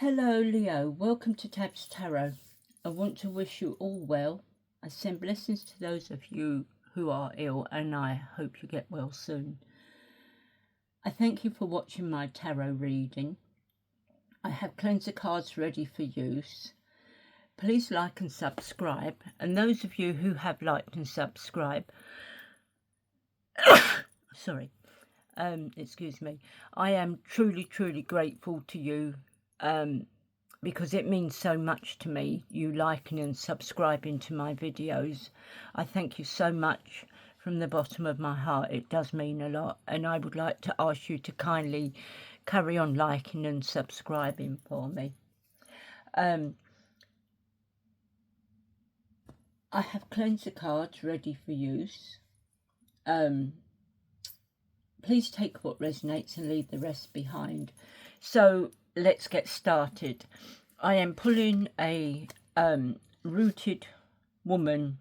Hello Leo, welcome to Tabs Tarot. I want to wish you all well. I send blessings to those of you who are ill and I hope you get well soon. I thank you for watching my tarot reading. I have cleanser cards ready for use. Please like and subscribe, and those of you who have liked and subscribed, excuse me, I am truly grateful to you. Because it means so much to me, you liking and subscribing to my videos. I thank you so much from the bottom of my heart. It does mean a lot, and I would like to ask you to kindly carry on liking and subscribing for me. I have cleanser cards ready for use. Please take what resonates and leave the rest behind. So let's get started. I am pulling a Rooted Woman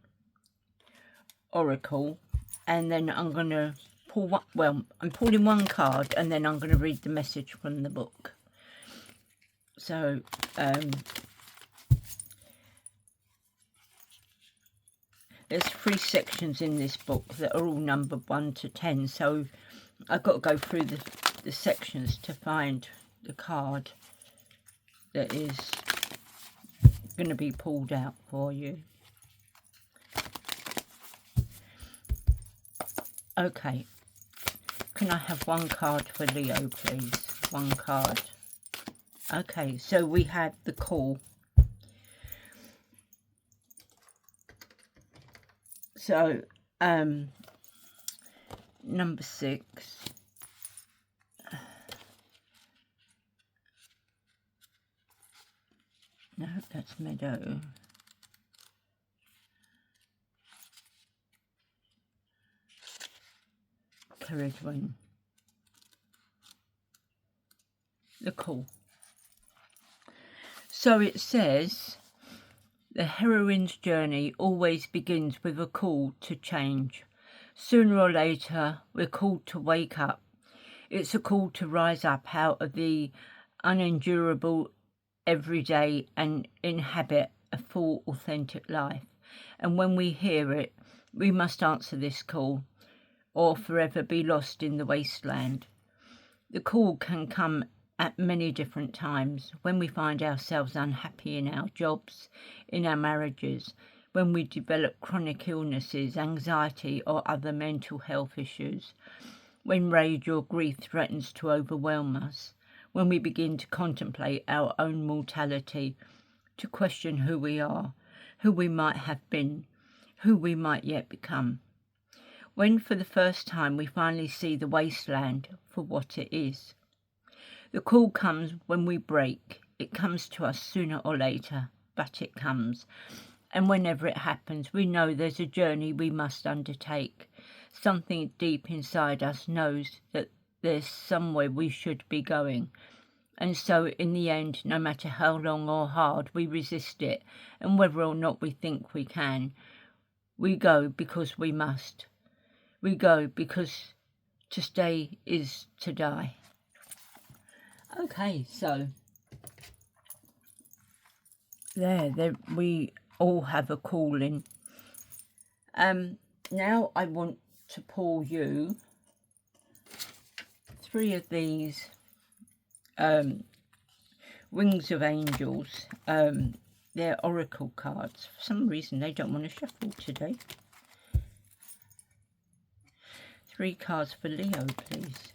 Oracle, and then I'm going to pull one, well, I'm pulling one card and then I'm going to read the message from the book. So there's 3 sections in this book that are all numbered 1 to 10, so I've got to go through the sections to find the card that is going to be pulled out for you. Okay, can I have one card for Leo, please? One card. Okay, so we have the call. So number 6. No, that's Meadow. Caridwen. The call. So it says, the heroine's journey always begins with a call to change. Sooner or later, we're called to wake up. It's a call to rise up out of the unendurable everyday and inhabit a full, authentic life. And when we hear it, we must answer this call, or forever be lost in the wasteland. The call can come at many different times, when we find ourselves unhappy in our jobs, in our marriages, when we develop chronic illnesses, anxiety or other mental health issues, when rage or grief threatens to overwhelm us, when we begin to contemplate our own mortality, to question who we are, who we might have been, who we might yet become. When for the first time we finally see the wasteland for what it is. The call comes when we break. It comes to us sooner or later, but it comes. And whenever it happens, we know there's a journey we must undertake. Something deep inside us knows that there's somewhere we should be going. And so in the end, no matter how long or hard we resist it, and whether or not we think we can, we go because we must. We go because to stay is to die. Okay, so there we all have a calling. Now I want to pull you 3 of these Wings of Angels. They're oracle cards. For some reason they don't want to shuffle today. 3 cards for Leo, please.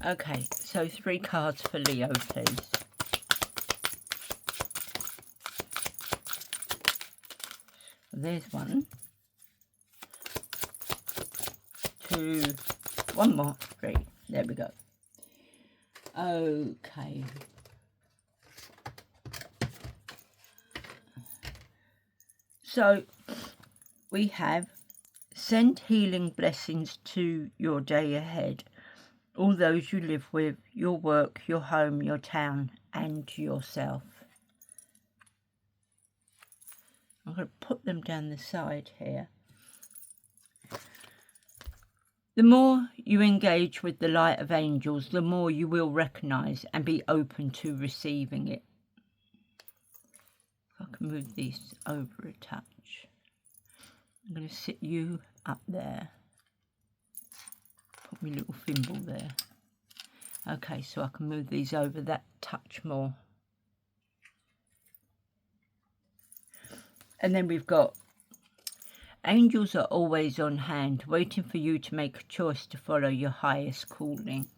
Okay, so 3 cards for Leo, please. There's 1, 2, 1 more, 3. There we go. Okay. So we have send healing blessings to your day ahead. All those you live with, your work, your home, your town, and yourself. I'm going to put them down the side here. The more you engage with the light of angels, the more you will recognise and be open to receiving it. If I can move these over a touch. I'm going to sit you up there. Put my little thimble there. Okay, so I can move these over that touch more. And then we've got angels are always on hand, waiting for you to make a choice to follow your highest calling.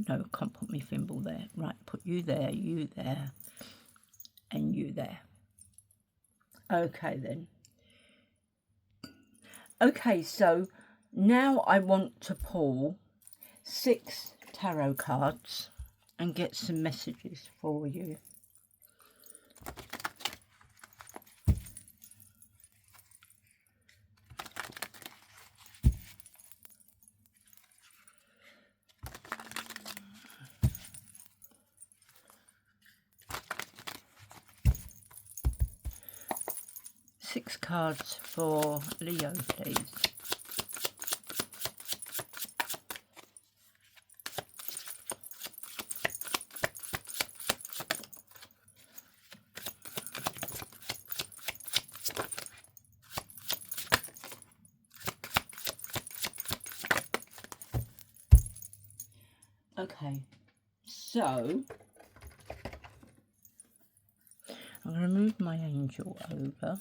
No, I can't put my thimble there. Right, put you there, and you there. Okay then. Okay, so now I want to pull 6 tarot cards and get some messages for you. Six cards for Leo, please. Okay, so I'm going to move my angel over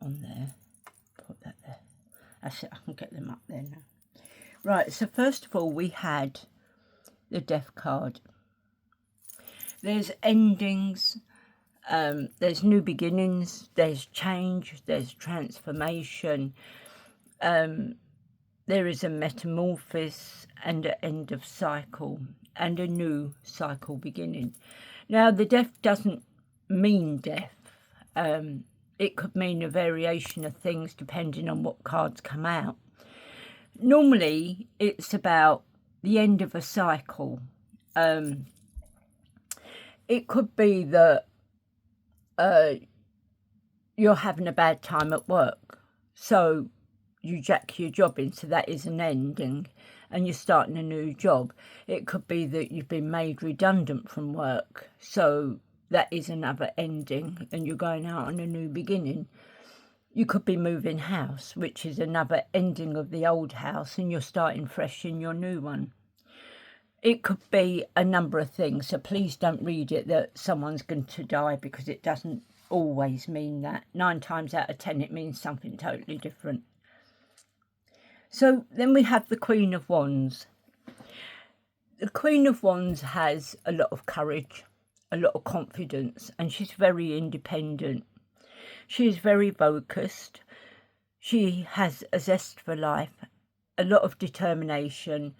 on there, put that there. That's it, I can get them up there now. Right, so first of all we had the Death card. There's endings, there's new beginnings, there's change, there's transformation, there is a metamorphosis and an end of cycle and a new cycle beginning. Now the Death doesn't mean death. It could mean a variation of things depending on what cards come out. Normally it's about the end of a cycle. It could be that you're having a bad time at work, so you jack your job in, so that is an ending, and you're starting a new job. It could be that you've been made redundant from work, so that is another ending, and you're going out on a new beginning. You could be moving house, which is another ending of the old house, and you're starting fresh in your new one. It could be a number of things, so please don't read it that someone's going to die, because it doesn't always mean that. 9 times out of 10 it means something totally different. So then we have the Queen of Wands. The Queen of Wands has a lot of courage, a lot of confidence, and she's very independent. She is very focused. She has a zest for life, a lot of determination,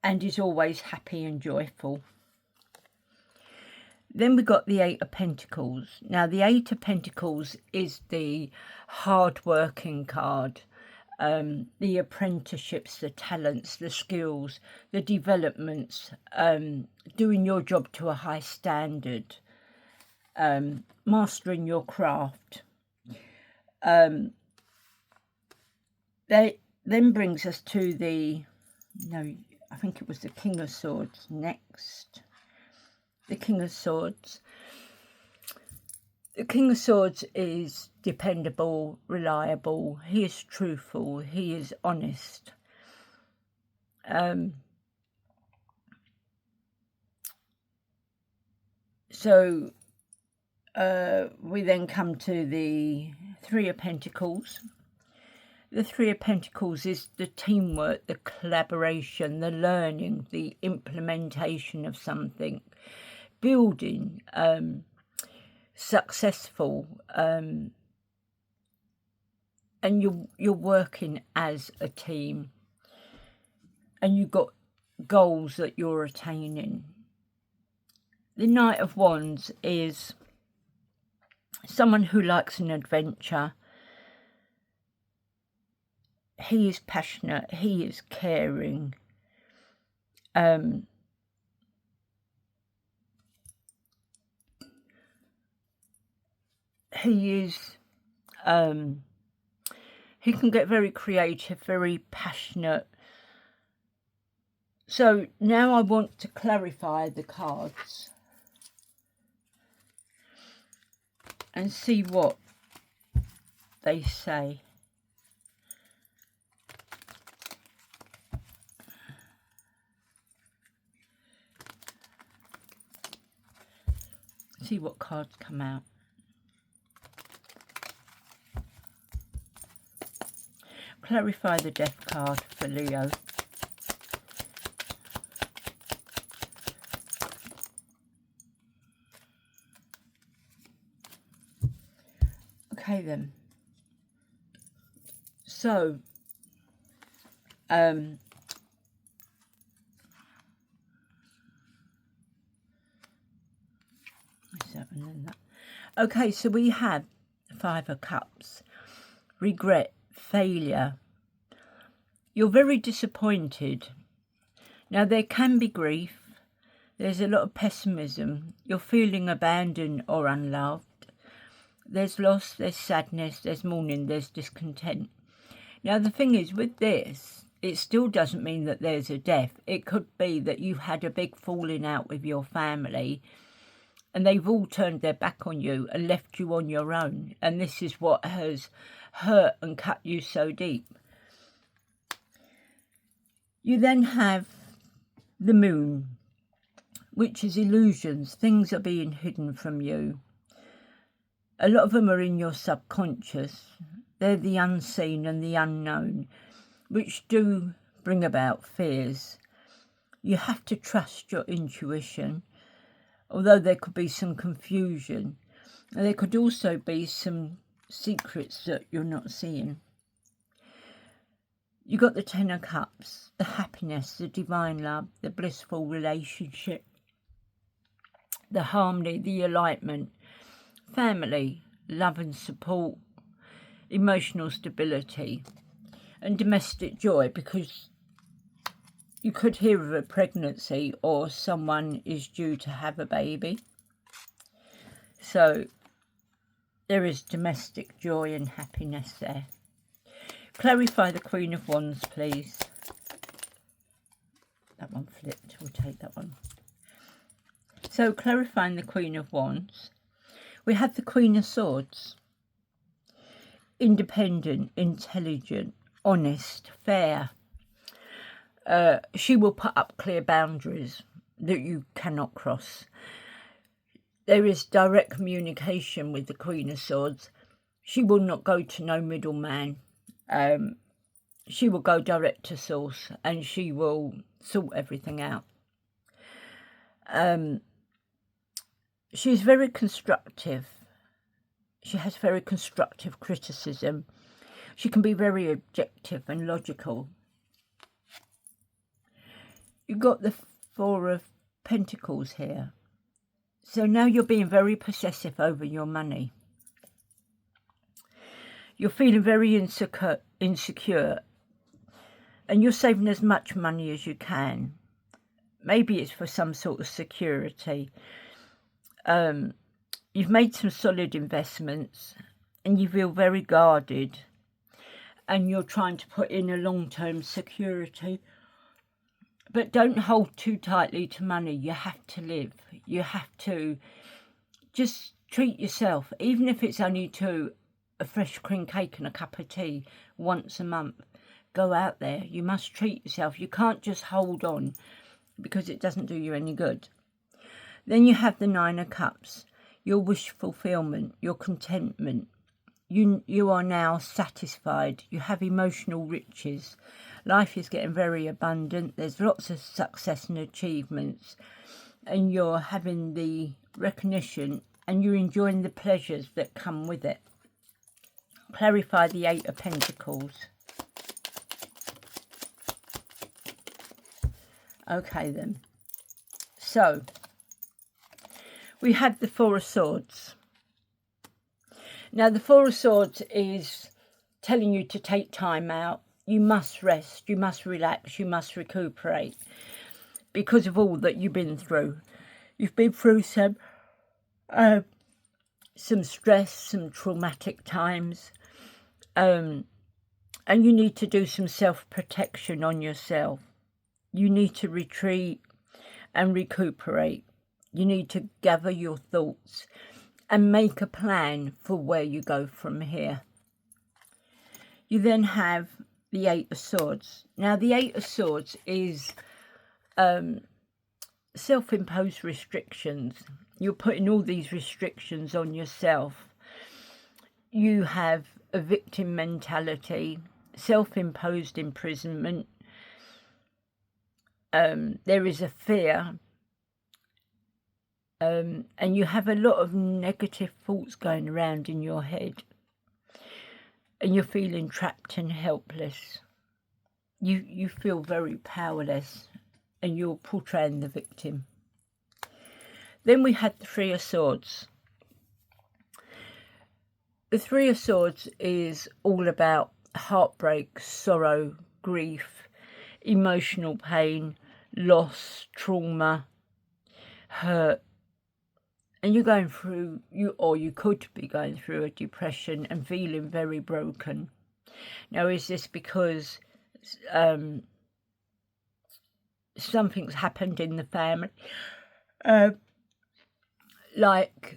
and is always happy and joyful. Then we got the Eight of Pentacles. Now the Eight of Pentacles is the hard-working card. The apprenticeships, the talents, the skills, the developments, doing your job to a high standard, mastering your craft. That then brings us to the, no, I think it was the King of Swords next. The King of Swords. The King of Swords is dependable, reliable, he is truthful, he is honest. So we then come to the Three of Pentacles. The Three of Pentacles is the teamwork, the collaboration, the learning, the implementation of something, building, successful, and you're working as a team, and you've got goals that you're attaining. The Knight of Wands is someone who likes an adventure. He is passionate, he is caring, he is, he can get very creative, very passionate. So now I want to clarify the cards and see what they say. See what cards come out. Clarify the Death card for Leo. Okay then. So, okay, so we have 5 of Cups, regret, failure. You're very disappointed. Now, there can be grief. There's a lot of pessimism. You're feeling abandoned or unloved. There's loss, there's sadness, there's mourning, there's discontent. Now, the thing is, with this, it still doesn't mean that there's a death. It could be that you had a big falling out with your family and they've all turned their back on you and left you on your own. And this is what has hurt and cut you so deep. You then have the Moon, which is illusions. Things are being hidden from you. A lot of them are in your subconscious. They're the unseen and the unknown, which do bring about fears. You have to trust your intuition, although there could be some confusion. And there could also be some secrets that you're not seeing. You got the 10 of Cups, the happiness, the divine love, the blissful relationship, the harmony, the alignment, family, love and support, emotional stability, and domestic joy, because you could hear of a pregnancy or someone is due to have a baby. So there is domestic joy and happiness there. Clarify the Queen of Wands, please. That one flipped. We'll take that one. So clarifying the Queen of Wands, we have the Queen of Swords. Independent, intelligent, honest, fair. She will put up clear boundaries that you cannot cross. There is direct communication with the Queen of Swords. She will not go to no middleman. She will go direct to source and she will sort everything out. She's very constructive. She has very constructive criticism. She can be very objective and logical. You've got the 4 of Pentacles here. So now you're being very possessive over your money. You're feeling very insecure and you're saving as much money as you can. Maybe it's for some sort of security. You've made some solid investments and you feel very guarded and you're trying to put in a long-term security. But don't hold too tightly to money. You have to live. You have to just treat yourself, even if it's only to a fresh cream cake and a cup of tea once a month. Go out there. You must treat yourself. You can't just hold on because it doesn't do you any good. Then you have the 9 of Cups, your wish fulfillment, your contentment. You are now satisfied. You have emotional riches. Life is getting very abundant. There's lots of success and achievements. And you're having the recognition and you're enjoying the pleasures that come with it. Clarify the 8 of Pentacles. Okay then. So, we have the 4 of Swords. Now, the 4 of Swords is telling you to take time out. You must rest, you must relax, you must recuperate because of all that you've been through. You've been through some some stress, some traumatic times, and you need to do some self-protection on yourself. You need to retreat and recuperate. You need to gather your thoughts and make a plan for where you go from here. You then have the Eight of Swords. Now, the Eight of Swords is self-imposed restrictions. You're putting all these restrictions on yourself. You have a victim mentality, self-imposed imprisonment. There is a fear, and you have a lot of negative thoughts going around in your head, and you're feeling trapped and helpless. You feel very powerless, and you're portraying the victim. Then we had the Three of Swords. The Three of Swords is all about heartbreak, sorrow, grief, emotional pain, loss, trauma, hurt. And you're going through, you could be going through a depression and feeling very broken. Now, is this because something's happened in the family? Like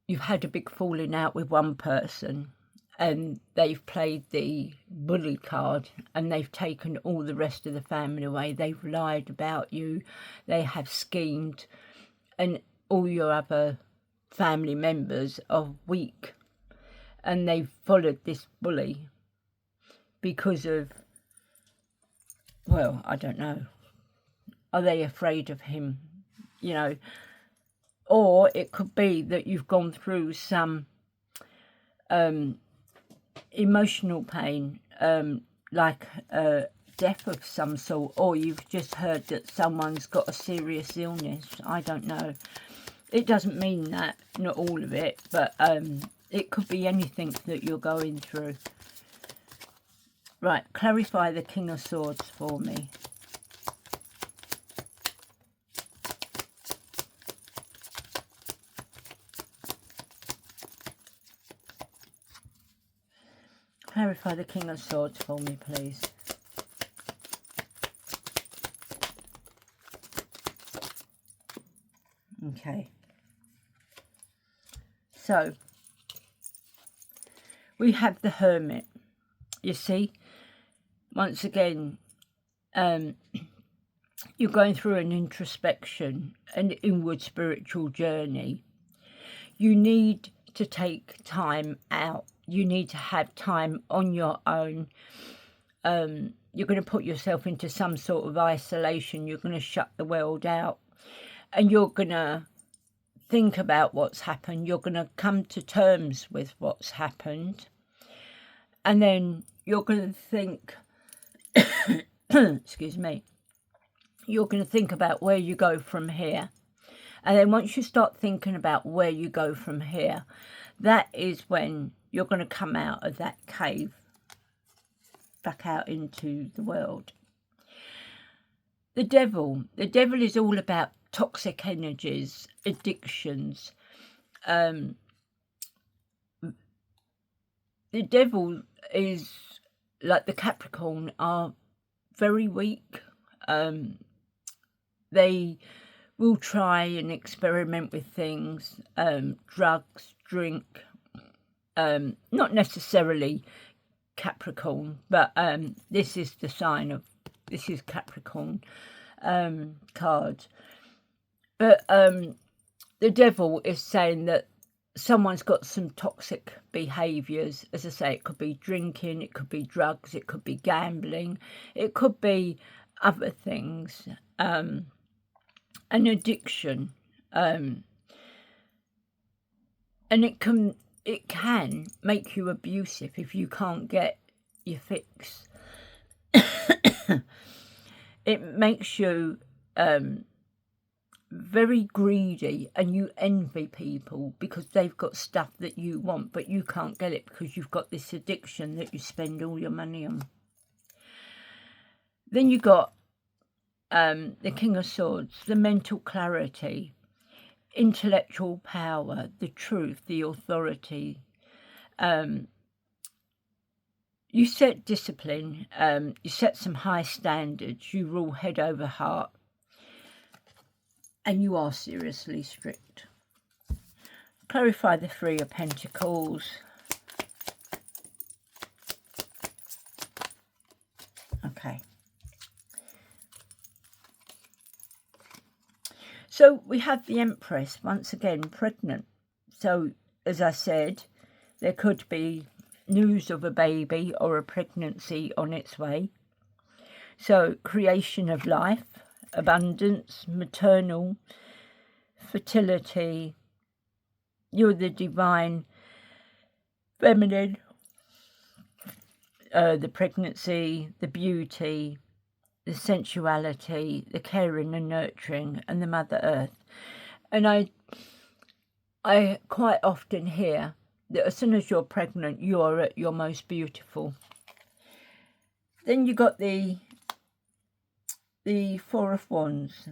you've had a big falling out with one person and they've played the bully card and they've taken all the rest of the family away. They've lied about you. They have schemed, and all your other family members are weak, and they've followed this bully because of, well, I don't know. Are they afraid of him? You know, or it could be that you've gone through some emotional pain, like death of some sort, or you've just heard that someone's got a serious illness. I don't know. It doesn't mean that, not all of it, but it could be anything that you're going through. Right, clarify the King of Swords for me. Clarify the King of Swords for me, please. Okay. So, we have the Hermit. You see, once again, you're going through an introspection, an inward spiritual journey. You need to take time out. You need to have time on your own. You're going to put yourself into some sort of isolation. You're going to shut the world out. And you're going to think about what's happened. You're going to come to terms with what's happened. And then you're going to think, excuse me, you're going to think about where you go from here. And then once you start thinking about where you go from here, that is when you're going to come out of that cave, back out into the world. The devil is all about toxic energies, addictions. The devil is, like the Capricorn, are very weak. They will try and experiment with things, drugs, drink, not necessarily Capricorn, but this is the sign of, this is Capricorn card. But the devil is saying that someone's got some toxic behaviours. As I say, it could be drinking, it could be drugs, it could be gambling, it could be other things, an addiction, and it can make you abusive if you can't get your fix. It makes you very greedy, and you envy people because they've got stuff that you want, but you can't get it because you've got this addiction that you spend all your money on. Then you got the King of Swords, the mental clarity. intellectual power, the truth, the authority. You set discipline, you set some high standards, you rule head over heart, and you are seriously strict. Clarify the Three of Pentacles. Okay. So we have the Empress, once again, pregnant. So, as I said, there could be news of a baby or a pregnancy on its way. So, creation of life, abundance, maternal, fertility. You're the divine feminine, the pregnancy, the beauty, the sensuality, the caring and nurturing, and the Mother Earth. And I quite often hear that as soon as you're pregnant, you're at your most beautiful. Then you got the Four of Wands,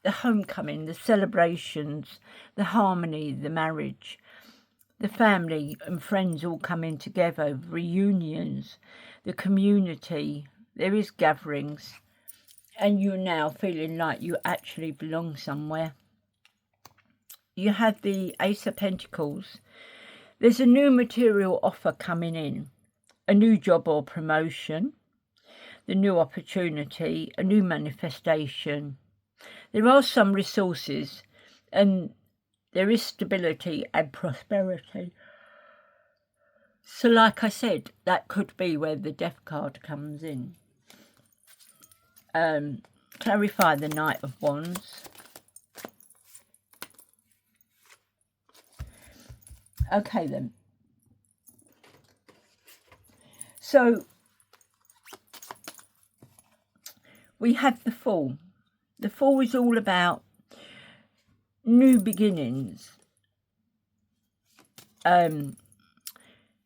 the homecoming, the celebrations, the harmony, the marriage, the family and friends all coming together, reunions, the community. There is gatherings, and you're now feeling like you actually belong somewhere. You have the Ace of Pentacles. There's a new material offer coming in, a new job or promotion, the new opportunity, a new manifestation. There are some resources, and there is stability and prosperity. So like I said, that could be where the Death card comes in. Clarify the Knight of Wands. Okay then. So we have the Fool. The Fool is all about new beginnings,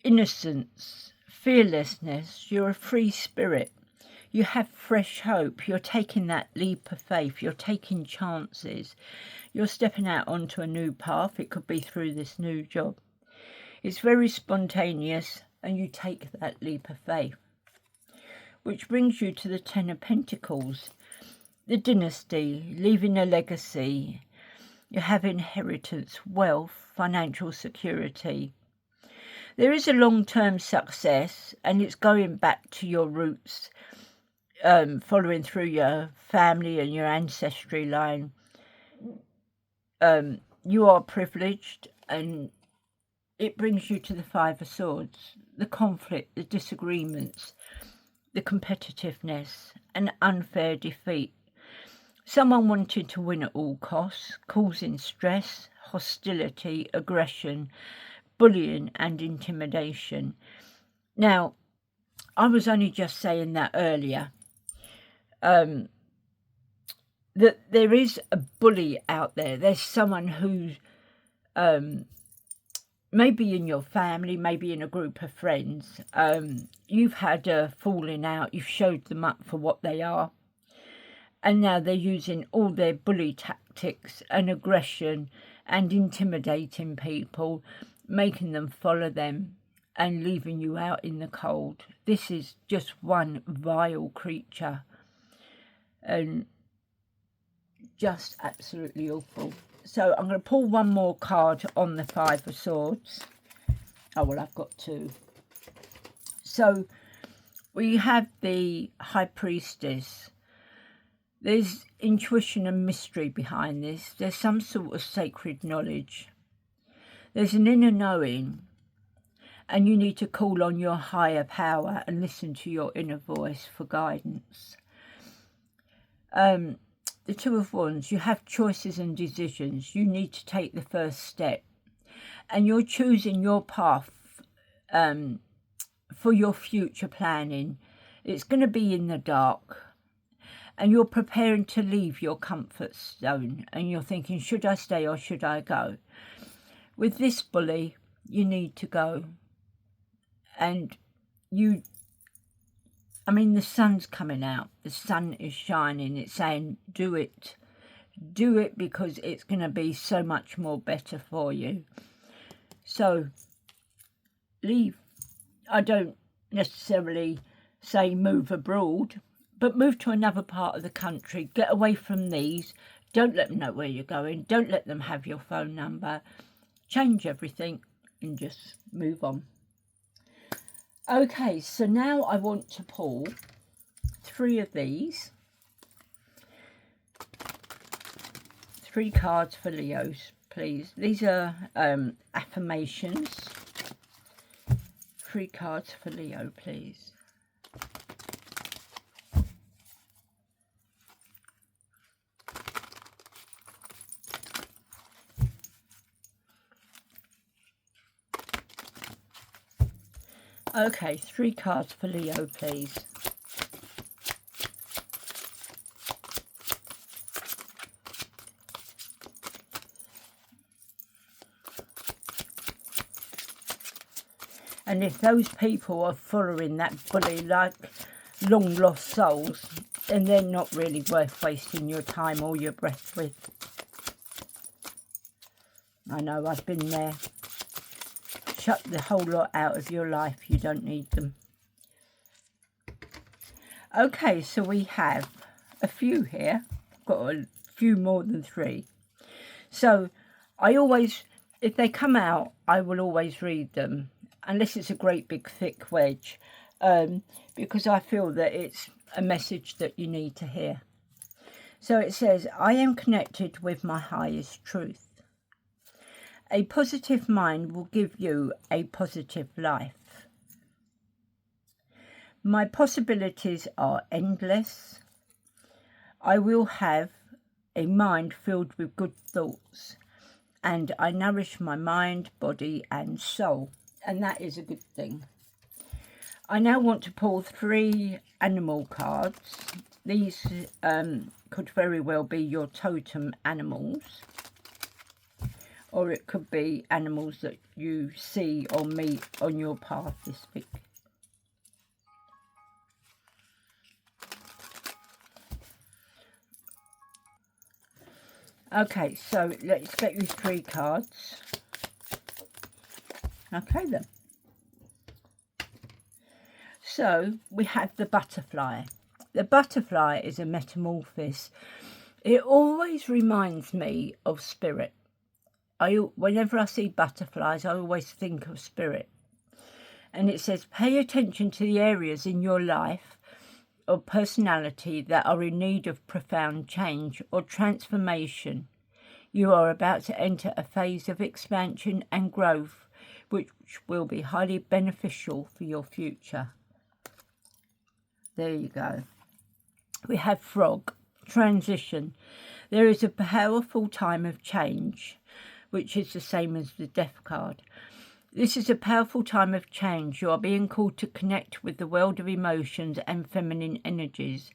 innocence, fearlessness. You're a free spirit. You have fresh hope. You're taking that leap of faith. You're taking chances. You're stepping out onto a new path. It could be through this new job. It's very spontaneous, and you take that leap of faith. Which brings you to the Ten of Pentacles. The dynasty, leaving a legacy. You have inheritance, wealth, financial security. There is a long-term success, and it's going back to your roots, following through your family and your ancestry line. You are privileged, and it brings you to the Five of Swords. The conflict, the disagreements, the competitiveness, an unfair defeat. Someone wanted to win at all costs, causing stress, hostility, aggression, bullying and intimidation. Now, I was only just saying that earlier, that there is a bully out there. There's someone who maybe in your family, maybe in a group of friends, you've had a falling out, you've showed them up for what they are, and now they're using all their bully tactics and aggression and intimidating people, making them follow them and leaving you out in the cold. This is just one vile creature, and just absolutely awful. So I'm going to pull one more card on the Five of Swords. Oh, well, I've got two. So we have the High Priestess. There's intuition and mystery behind this. There's some sort of sacred knowledge. There's an inner knowing, and you need to call on your higher power and listen to your inner voice for guidance. The Two of Wands, you have choices and decisions. You need to take the first step, and you're choosing your path for your future planning. It's going to be in the dark, and you're preparing to leave your comfort zone, and you're thinking, should I stay or should I go? With this bully, you need to go. And I mean, the sun's coming out. The sun is shining. It's saying, do it. Do it because it's going to be so much more better for you. So leave. I don't necessarily say move abroad, but move to another part of the country. Get away from these. Don't let them know where you're going. Don't let them have your phone number. Change everything and just move on. Okay, so now I want to pull 3 of these. 3 cards for Leos, please. These are affirmations. 3 cards for Leo, please. Okay, 3 cards for Leo, please. And if those people are following that bully like long lost souls, then they're not really worth wasting your time or your breath with. I know, I've been there. Shut the whole lot out of your life. You don't need them. Okay, so we have a few here. I've got a few more than 3. So I always, if they come out, I will always read them. Unless it's a great big thick wedge. Because I feel that it's a message that you need to hear. So it says, I am connected with my highest truth. A positive mind will give you a positive life. My possibilities are endless. I will have a mind filled with good thoughts, and I nourish my mind, body and soul, and that is a good thing. I now want to pull 3 animal cards. These could very well be your totem animals, or it could be animals that you see or meet on your path this week. Okay, so let's get you 3 cards. Okay then. So we have the butterfly. The butterfly is a metamorphosis. It always reminds me of spirit. Whenever I see butterflies, I always think of spirit. And it says, pay attention to the areas in your life or personality that are in need of profound change or transformation. You are about to enter a phase of expansion and growth, which will be highly beneficial for your future. There you go. We have frog, transition. There is a powerful time of change, which is the same as the death card. This is a powerful time of change. You are being called to connect with the world of emotions and feminine energies.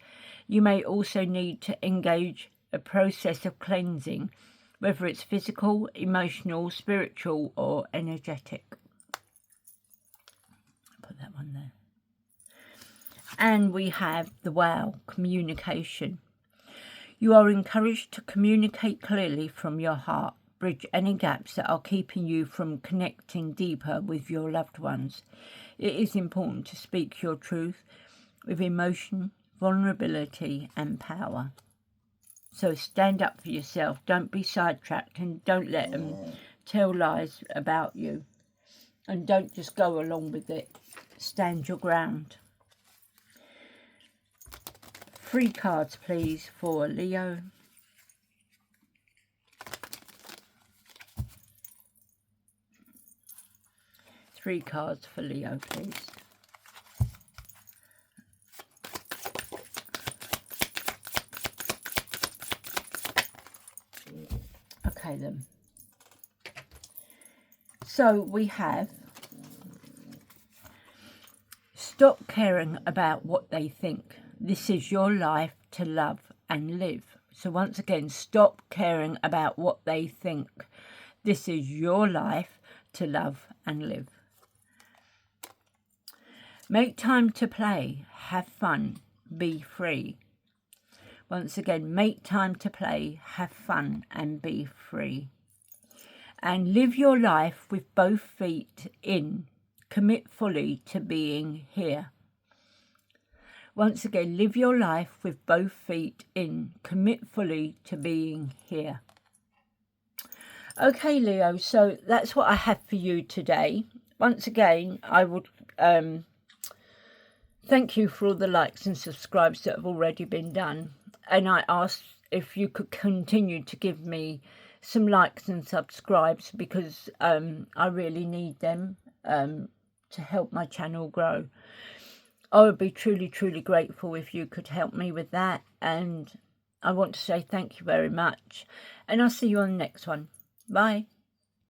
You may also need to engage a process of cleansing, whether it's physical, emotional, spiritual or energetic. Put that one there. And we have the wow, communication. You are encouraged to communicate clearly from your heart. Bridge any gaps that are keeping you from connecting deeper with your loved ones. It is important to speak your truth with emotion, vulnerability and power. So stand up for yourself. Don't be sidetracked and don't let them tell lies about you. And don't just go along with it. Stand your ground. 3 cards, please, for Leo. Three cards for Leo, please. Okay then. So we have stop caring about what they think. This is your life to love and live. So once again, stop caring about what they think. This is your life to love and live. Make time to play, have fun, be free. Once again, make time to play, have fun and be free. And live your life with both feet in. Commit fully to being here. Once again, live your life with both feet in. Commit fully to being here. Okay, Leo, so that's what I have for you today. Once again, I would thank you for all the likes and subscribes that have already been done. And I ask if you could continue to give me some likes and subscribes, because I really need them to help my channel grow. I would be truly, truly grateful if you could help me with that. And I want to say thank you very much. And I'll see you on the next one. Bye.